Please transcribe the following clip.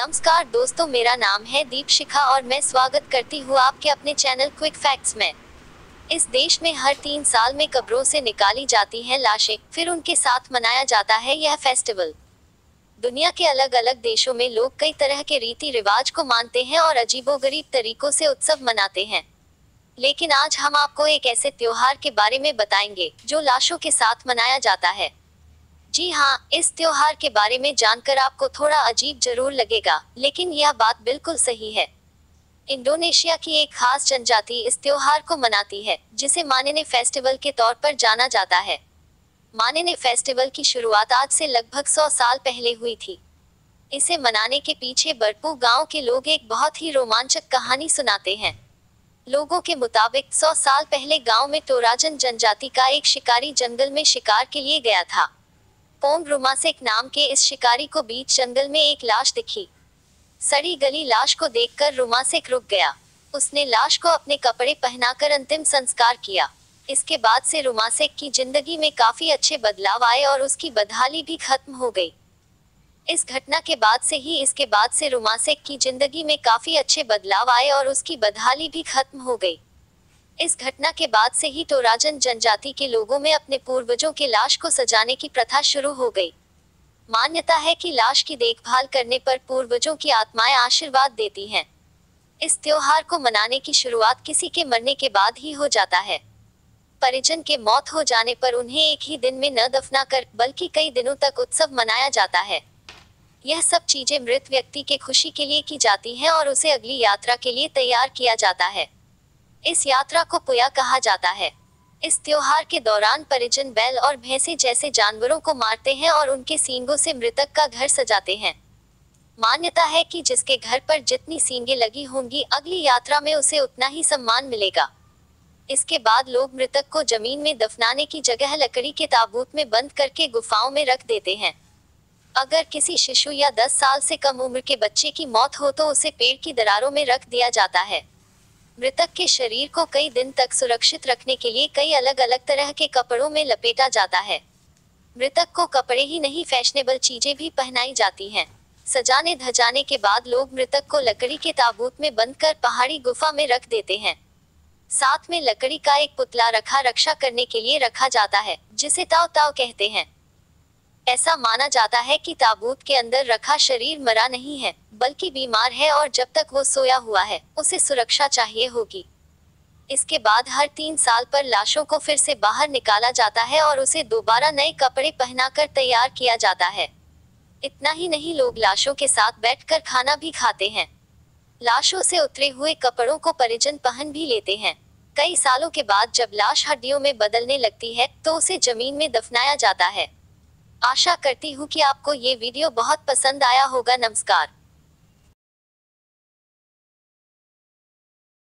नमस्कार दोस्तों, मेरा नाम है दीपशिखा और मैं स्वागत करती हूँ आपके अपने चैनल क्विक फैक्ट्स में। इस देश में हर 3 साल में कब्रों से निकाली जाती हैं लाशें, फिर उनके साथ मनाया जाता है यह फेस्टिवल। दुनिया के अलग अलग देशों में लोग कई तरह के रीति रिवाज को मानते हैं और अजीबोगरीब तरीकों से उत्सव मनाते हैं। लेकिन आज हम आपको एक ऐसे त्योहार के बारे में बताएंगे जो लाशों के साथ मनाया जाता है। जी हाँ, इस त्योहार के बारे में जानकर आपको थोड़ा अजीब जरूर लगेगा, लेकिन यह बात बिल्कुल सही है। इंडोनेशिया की एक खास जनजाति इस त्योहार को मनाती है, जिसे मानेने फेस्टिवल के तौर पर जाना जाता है। मानेने फेस्टिवल की शुरुआत आज से लगभग 100 साल पहले हुई थी। इसे मनाने के पीछे बरपू गांव के लोग एक बहुत ही रोमांचक कहानी सुनाते हैं। लोगों के मुताबिक 100 साल पहले गांव में टोराजन जनजाति का एक शिकारी जंगल में शिकार के लिए गया था। पोंग रुमासेक नाम के इस शिकारी को बीच जंगल में एक लाश दिखी। सड़ी गली लाश को देखकर रुमासेक रुक गया। उसने लाश को अपने कपड़े पहनाकर अंतिम संस्कार किया। इसके बाद से रुमासेक की जिंदगी में काफी अच्छे बदलाव आए और उसकी बदहाली भी खत्म हो गई। इस घटना के बाद से रुमासेक की जिंदगी में काफी अच्छे बदलाव आए और उसकी बदहाली भी खत्म हो गई। इस घटना के बाद से ही टोराजन जनजाति के लोगों में अपने पूर्वजों के लाश को सजाने की प्रथा शुरू हो गई। मान्यता है कि लाश की देखभाल करने पर पूर्वजों की आत्माएं आशीर्वाद देती हैं। इस त्योहार को मनाने की शुरुआत किसी के मरने के बाद ही हो जाता है। परिजन के मौत हो जाने पर उन्हें एक ही दिन में न दफना कर बल्कि कई दिनों तक उत्सव मनाया जाता है। यह सब चीजें मृत व्यक्ति के खुशी के लिए की जाती हैं और उसे अगली यात्रा के लिए तैयार किया जाता है। इस यात्रा को पुया कहा जाता है। इस त्योहार के दौरान परिजन बैल और भैंसे जैसे जानवरों को मारते हैं और उनके सींगों से मृतक का घर सजाते हैं। मान्यता है कि जिसके घर पर जितनी सींगें लगी होंगी, अगली यात्रा में उसे उतना ही सम्मान मिलेगा। इसके बाद लोग मृतक को जमीन में दफनाने की जगह लकड़ी के ताबूत में बंद करके गुफाओं में रख देते हैं। अगर किसी शिशु या 10 साल से कम उम्र के बच्चे की मौत हो तो उसे पेड़ की दरारों में रख दिया जाता है। मृतक के शरीर को कई दिन तक सुरक्षित रखने के लिए कई अलग अलग तरह के कपड़ों में लपेटा जाता है। मृतक को कपड़े ही नहीं, फैशनेबल चीजें भी पहनाई जाती हैं। सजाने धजाने के बाद लोग मृतक को लकड़ी के ताबूत में बंद कर पहाड़ी गुफा में रख देते हैं। साथ में लकड़ी का एक पुतला रक्षा करने के लिए रखा जाता है, जिसे ताव ताव कहते हैं। ऐसा माना जाता है कि ताबूत के अंदर रखा शरीर मरा नहीं है, बल्कि बीमार है और जब तक वो सोया हुआ है, उसे सुरक्षा चाहिए होगी। इसके बाद हर 3 साल पर लाशों को फिर से बाहर निकाला जाता है और उसे दोबारा नए कपड़े पहनाकर तैयार किया जाता है। इतना ही नहीं, लोग लाशों के साथ बैठकर खाना भी खाते हैं। लाशों से उतरे हुए कपड़ों को परिजन पहन भी लेते हैं। कई सालों के बाद जब लाश हड्डियों में बदलने लगती है तो उसे जमीन में दफनाया जाता है। आशा करती हूँ कि आपको ये वीडियो बहुत पसंद आया होगा। नमस्कार।